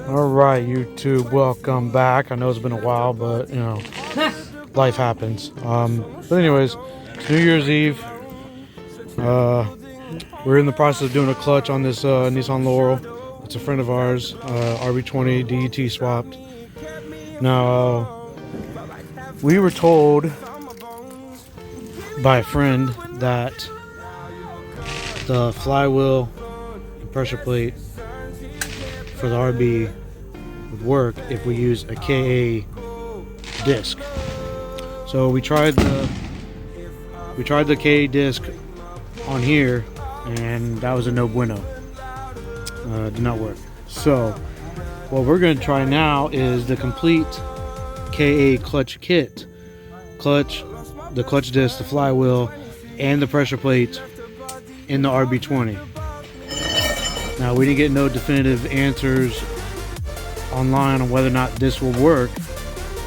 All right, YouTube, welcome back. I know it's been a while, but you know, life happens. But anyways, it's New Year's Eve. We're in the process of doing a clutch on this Nissan Laurel. It's a friend of ours, RB20DET swapped. Now, we were told by a friend that the flywheel and pressure plate for the RB would work if we use a KA disc. So we tried the KA disc on here, and that was a no bueno. Did not work. So what we're going to try now is the complete KA clutch kit. The clutch disc, the flywheel, and the pressure plate in the RB20. Now, we didn't get no definitive answers online on whether or not this will work,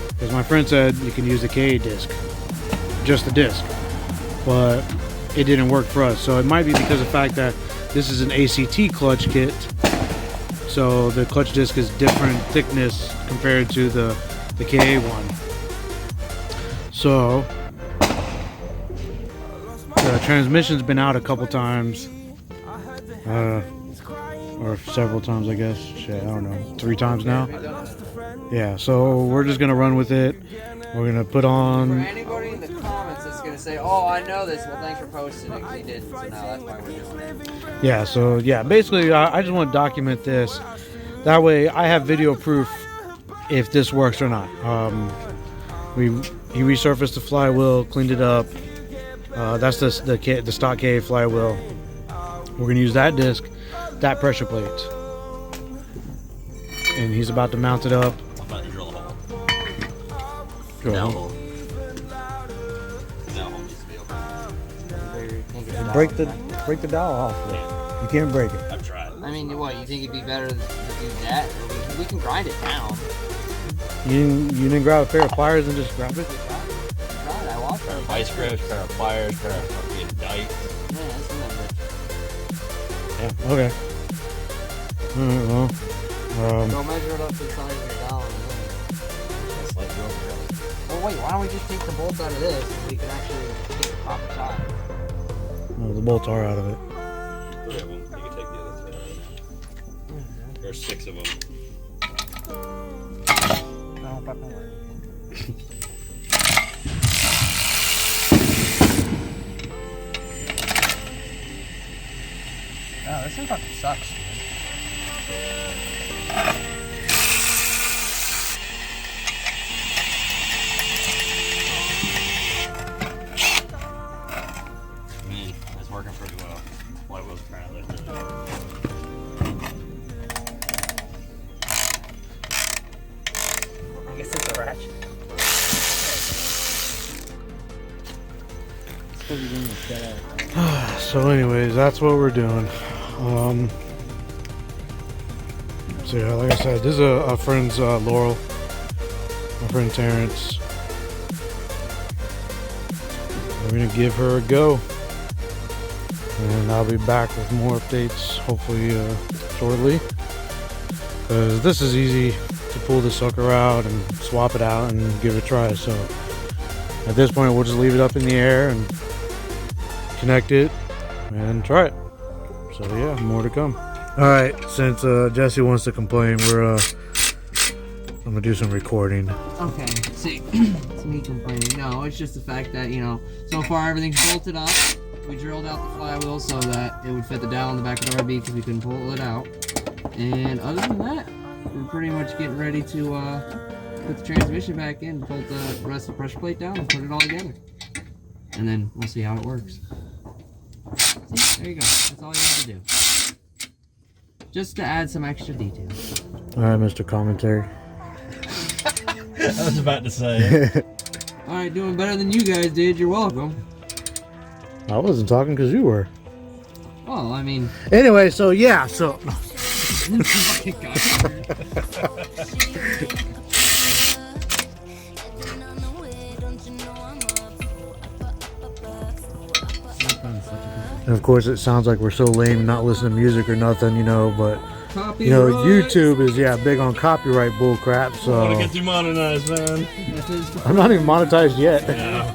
because my friend said you can use the KA disc, just the disc, but it didn't work for us. So it might be because of the fact that this is an ACT clutch kit, so the clutch disc is different thickness compared to the KA one. So the transmission's been out a couple times, or several times, I guess. Shit, I don't know, 3 times now. Yeah, so we're just gonna run with it. We're gonna put on. For anybody in the comments that's gonna say, "Oh, I know this," well, thanks for posting it, 'cause he didn't. So now that's why we're doing it. Yeah, so yeah, basically, I just want to document this. That way, I have video proof if this works or not. He resurfaced the flywheel, cleaned it up. That's the stock KA flywheel. We're gonna use that disc, that pressure plate, and he's about to mount it up. I'm about to drill a hole. Drill a hole. That hole needs to be open. Break the dowel off. You can't break it. I've tried. I mean, what, you think it'd be better to do that? Or we can grind it down. You didn't grab a pair of pliers and just grab it? I watched Pair of vice grips, pair of pliers, pair of fucking dice. Yeah, that's Yeah, okay. Alright, well. Go measure it up to the size of your dowel. That's like your overkill. Well, wait, why don't we just take the bolts out of this and we can actually get the proper size? No, the bolts are out of it. 3 of them. You can take the other 3. There's 6 of them. No, fucking way. Oh, this thing fucking sucks, dude. It's working pretty well. Flywheel's apparently really good. I guess it's a ratchet. So anyways, that's what we're doing. So yeah, like I said, this is a friend's Laurel, my friend Terrence. We're gonna give her a go, and I'll be back with more updates hopefully shortly, because this is easy to pull the sucker out and swap it out and give it a try. So at this point, we'll just leave it up in the air and connect it and try it. So yeah, more to come. All right, since Jesse wants to complain, I'm gonna do some recording. Okay, see, it's me complaining. No, it's just the fact that, you know, so far everything's bolted up. We drilled out the flywheel so that it would fit the dowel in the back of the RB because we couldn't pull it out. And other than that, we're pretty much getting ready to put the transmission back in, bolt the rest of the pressure plate down, and put it all together. And then we'll see how it works. See, there you go. That's all you have to do. Just to add some extra details. All right, Mr. Commentary. I was about to say. Alright, doing better than you guys did. You're welcome. I wasn't talking because you were. Well, I mean... Anyway, so yeah, so... And of course, it sounds like we're so lame not listening to music or nothing, you know, but Copyright. You know, YouTube is big on copyright bullcrap. I want to So get demonetized, man. I'm not even monetized yet. Yeah.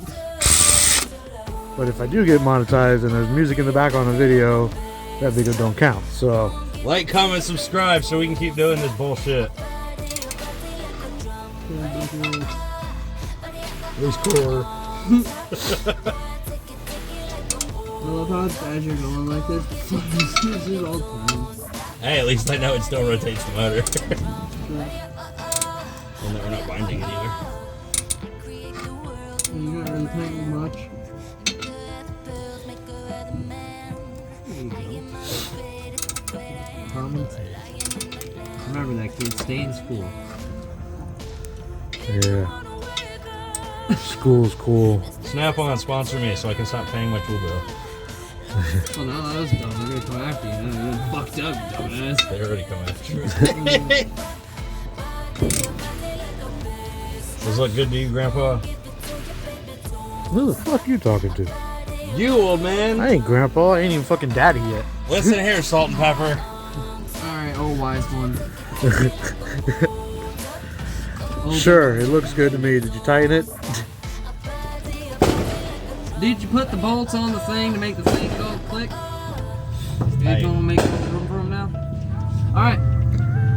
But if I do get monetized and there's music in the background of the video, that video don't count. So Like, comment, subscribe so we can keep doing this bullshit. it's cool. I love how fast you're going like this. This is all time. Hey, at least I know it still rotates the motor. And that we're not binding it either. You're not really tightening much. There you go. Common sense. Remember that, kid. Stay in school. Yeah. School's cool. Snap-on, sponsor me so I can stop paying my tool bill. Oh no, that was dumb. They're gonna come after you. You're fucked up, dumbass. They already come after us. Does it look good to you, Grandpa? Who the fuck you talking to? You, old man. I ain't grandpa. I ain't even fucking daddy yet. Listen here, Salt and Pepper. Alright, old wise one. Sure, it looks good to me. Did you tighten it? Did you put the bolts on the thing to make the thing go click? Did Hey. you want to make room for them now? Alright. Go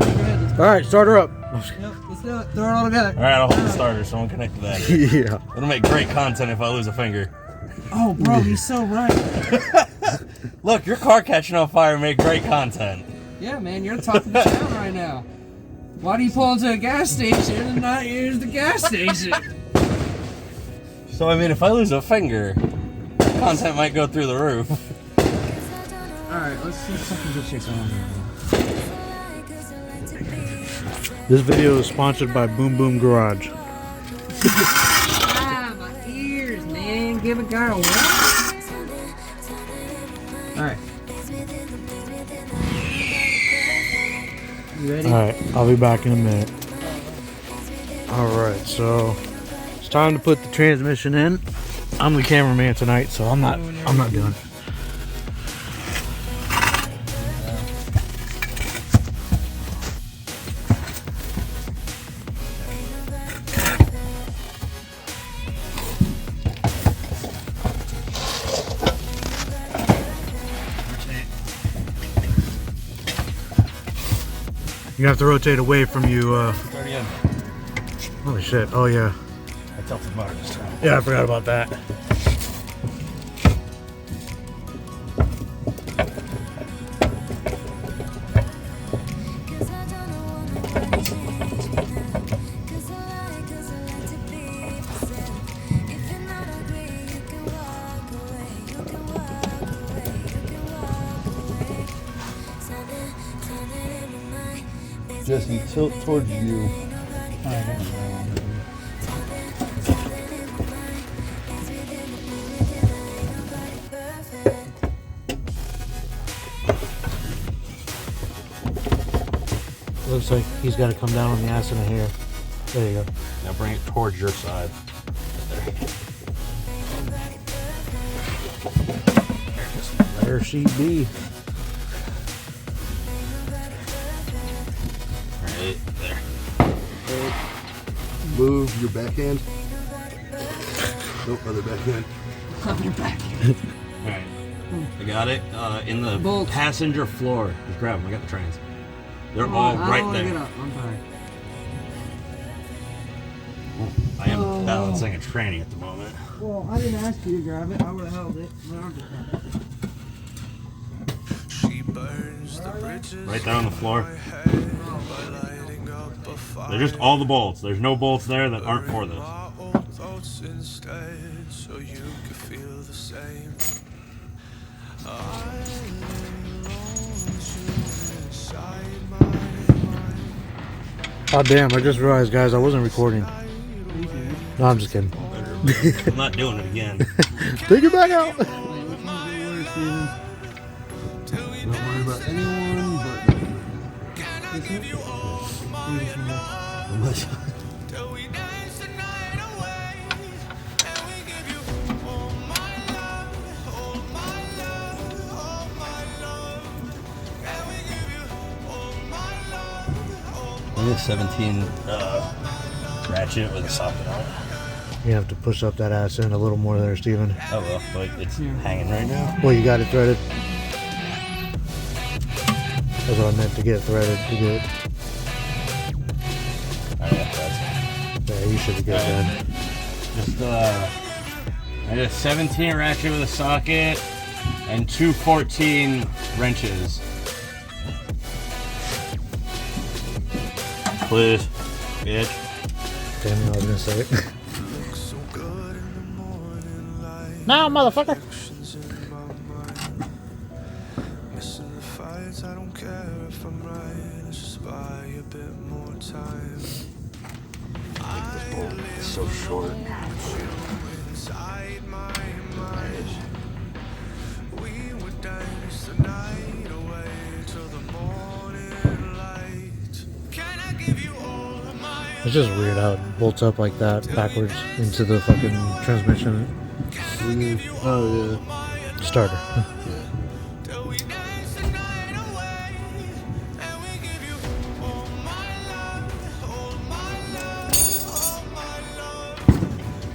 ahead, let's All right, start her up. Let's do it. Throw it all together. All right, I'll hold the starter so I won't connect to that. Yeah. It'll make great content if I lose a finger. Oh, bro, he's so right. Look, your car catching on fire make great content. Yeah, man, you're top of the town right now. Why do you pull into a gas station and not use the gas station? So, I mean, if I lose a finger, content might go through the roof. Alright, let's see something good shit going on here. This video is sponsored by Boom Boom Garage. Ah, my ears, man. Give a guy a what? Alright. You ready? All right, I'll be back in a minute. All right, so it's time to put the transmission in. I'm the cameraman tonight, so I'm not doing it. You have to rotate away from you. It's already in. Holy shit! Oh yeah. I tilted the motor this time. Yeah, I forgot about that. Jesse, tilt towards you. Looks like he's got to come down on the ass and a hair. There you go. Now bring it towards your side. There she be. Right there. Move your backhand. Nope, other backhand. On your back. Alright. I got it in the Bolts. passenger floor. Just grab them. I got the trains. They're Oh, all I don't right wanna there. Get up. I'm tired. I am balancing a tranny at the moment. Well, I didn't ask you to grab it. I would have held it. My arms are tired. Right there on the floor. They're just all the bolts. There's no bolts there that aren't for this. Oh damn! I just realized, guys, I wasn't recording. No, I'm just kidding. I'm not doing it again. Take it back out. Wait, which one's the worst, Steven? Don't worry about anyone but unless We have 17 ratchet with a socket on it. You have to push up that ass in a little more there, Steven. Oh well, but it's hanging right now. Well, you got it threaded. That's what I meant, to get threaded. To get. I don't know if that's Yeah, you should be good then. just I did a 17 ratchet with a socket and 2 14 wrenches. Please, bitch. Damn, I was gonna say it. No, motherfucker. I don't care if I'm right, let's just buy a bit more time. It's so short. Inside my mind, we would dance the night away till the morning light. Can I give you all of my It's just weird how it bolts up like that backwards into the fucking transmission Oh, starter. till we dance the night away, and we give you all my love, all my love, all my love,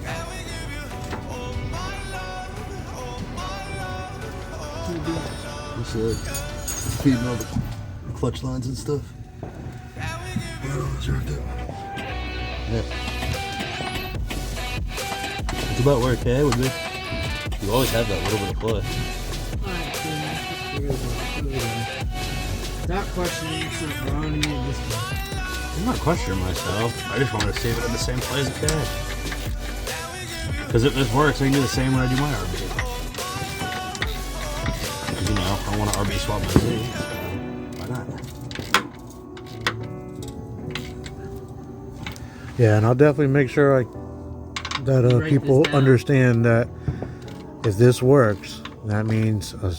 and we give you all my love, all my love, What's that? Feeding all the clutch lines and stuff. Yeah. It's about where KA would be. You always have that little bit of play. Stop questioning yourself around me at this point. I'm not questioning myself. I just wanted to save it in the same place as KA. Because if this works, I can do the same when I do my RB. You know, I want to RB swap my Z, so why not? Yeah, and I'll definitely make sure that Write people this down. understand that if this works, that means A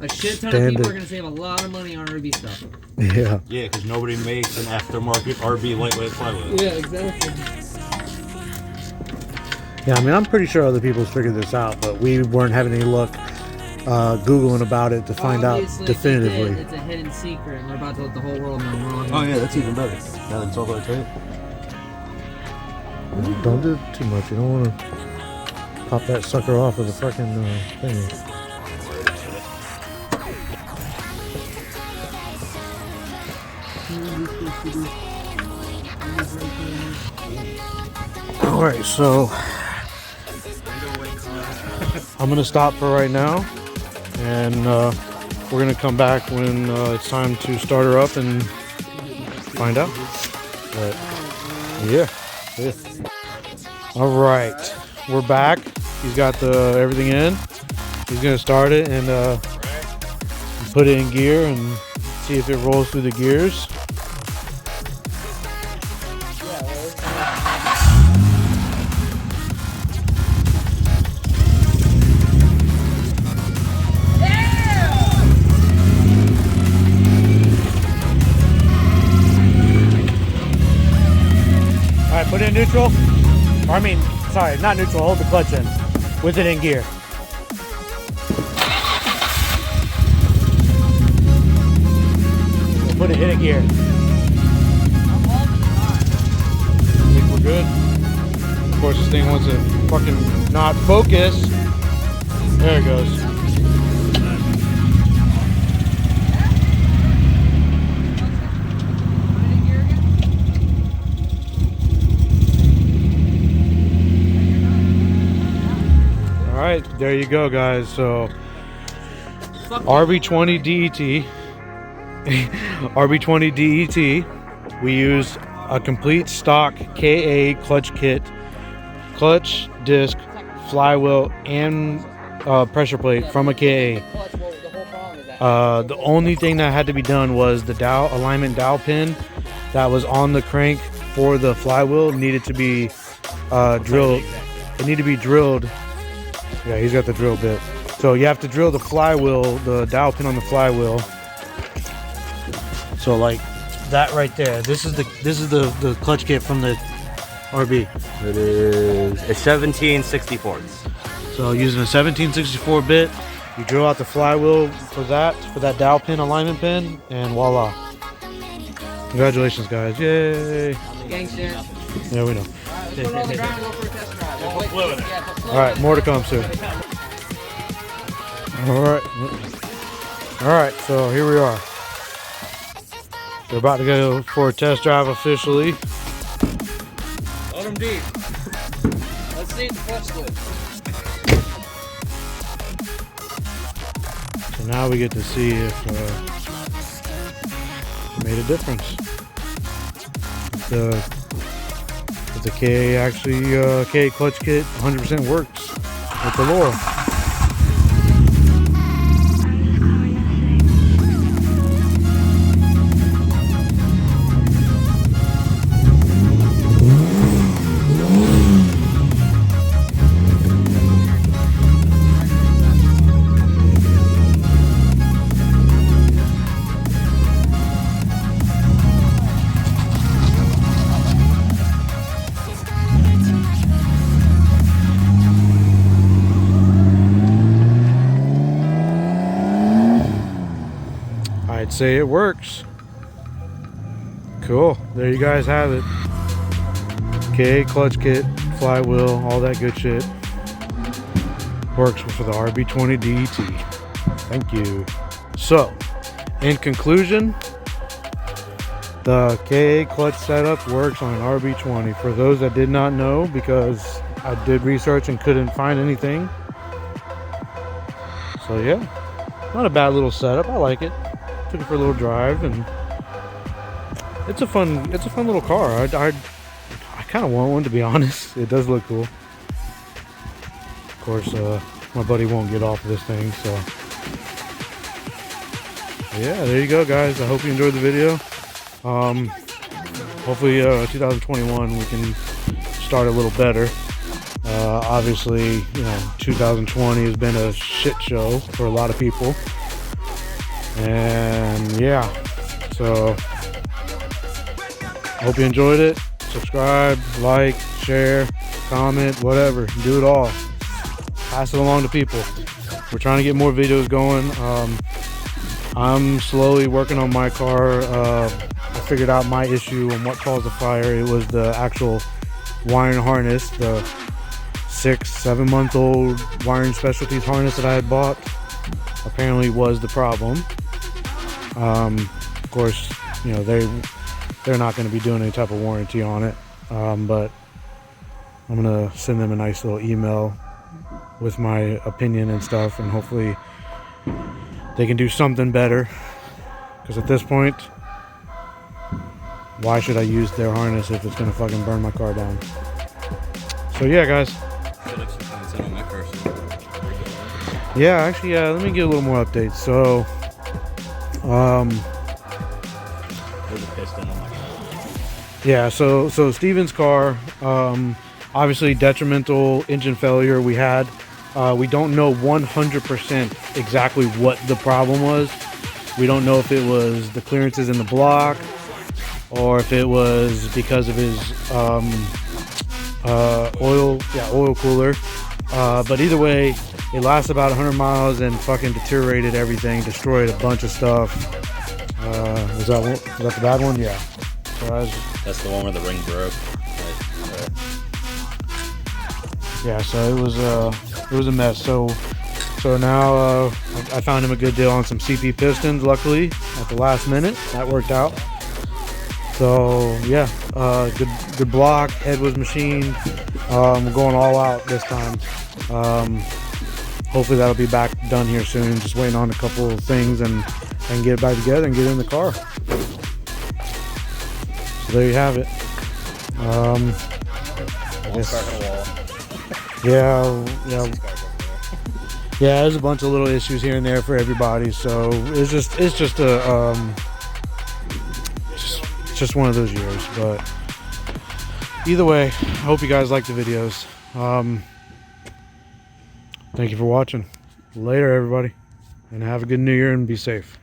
shit ton of Standard. people are gonna save a lot of money on RB stuff. yeah. Yeah, because nobody makes an aftermarket RB lightweight flywheel. Yeah, exactly. Yeah, I mean, I'm pretty sure other people's figured this out, but we weren't having any luck Googling about it to find Obviously, out definitively. It's a hidden secret, and they're about to let the whole world know we're on. Oh yeah, that's even better. Now that it's all about tape. Don't do too much. You don't want to pop that sucker off of the fucking thingy. Alright, so I'm gonna stop for right now, and we're gonna come back when it's time to start her up and find out. But yeah. Alright, we're back. He's got everything in. He's gonna start it and put it in gear and see if it rolls through the gears. Alright, put it in neutral. Or, I mean, sorry, not neutral, hold the clutch in. With it in gear. We'll put it in gear. I think we're good. Of course, this thing wants to fucking not focus. There it goes. Alright, there you go, guys. So RB20DET RB20DET, we used a complete stock KA clutch kit, clutch disc, flywheel, and pressure plate from a KA. The only thing that had to be done was the dowel alignment dowel pin that was on the crank for the flywheel needed to be drilled. It needed to be drilled. Yeah, he's got the drill bit. So you have to drill the flywheel, the dowel pin on the flywheel. So like that right there. This is the clutch kit from the RB. It is a 17/64. So using a 1764 bit, you drill out the flywheel for that dowel pin alignment pin, and voila. Congratulations, guys. Yay. Gangster. Yeah, we know. Alright, let's put it on the ground and go for a test drive. Oh, wait, fluid in it. yeah, put fluid All right, in more to come soon. All right, so here we are. We're about to go for a test drive officially. Load them deep. Let's see the clutch split. So now we get to see if it made a difference. If the KA actually, KA clutch kit 100% works with the Laurel. I'd say it works. Cool. There you guys have it. KA clutch kit, flywheel, all that good shit. Works for the RB20DET. Thank you. So, in conclusion, the KA clutch setup works on an RB20. For those that did not know, because I did research and couldn't find anything. So yeah, not a bad little setup. I like it. Took it for a little drive, and it's a fun little car. I kind of want one, to be honest. It does look cool. Of course, my buddy won't get off of this thing, so yeah, there you go, guys. I hope you enjoyed the video. Hopefully 2021 we can start a little better. Obviously, you know, 2020 has been a shit show for a lot of people. And yeah, so hope you enjoyed it. Subscribe, like, share, comment, whatever. Do it all. Pass it along to people. We're trying to get more videos going. I'm slowly working on my car. I figured out my issue and what caused the fire. It was the actual wiring harness, the 6-7 month old Wiring Specialties harness that I had bought. Apparently was the problem. Of course, you know, they're not going to be doing any type of warranty on it, but I'm going to send them a nice little email with my opinion and stuff, and hopefully they can do something better, because at this point, why should I use their harness if it's going to fucking burn my car down? So yeah, guys. Yeah, actually, yeah, let me get a little more updates. So yeah, so Steven's car, obviously detrimental engine failure we had. We don't know 100% exactly what the problem was. We don't know if it was the clearances in the block, or if it was because of his oil cooler. But either way, it lasted about 100 miles and fucking deteriorated everything, destroyed a bunch of stuff. Was that the bad one? Yeah. So that's the one where the ring broke. Yeah, so it was a mess. So now I found him a good deal on some CP pistons, luckily, at the last minute. That worked out. So yeah, good block, head was machined. We're going all out this time. Hopefully that'll be back done here soon. Just waiting on a couple of things and get it back together and get in the car. So there you have it. Yeah. There's a bunch of little issues here and there for everybody. So it's just one of those years. But either way, I hope you guys like the videos. Thank you for watching. Later, everybody, and have a good New Year and be safe.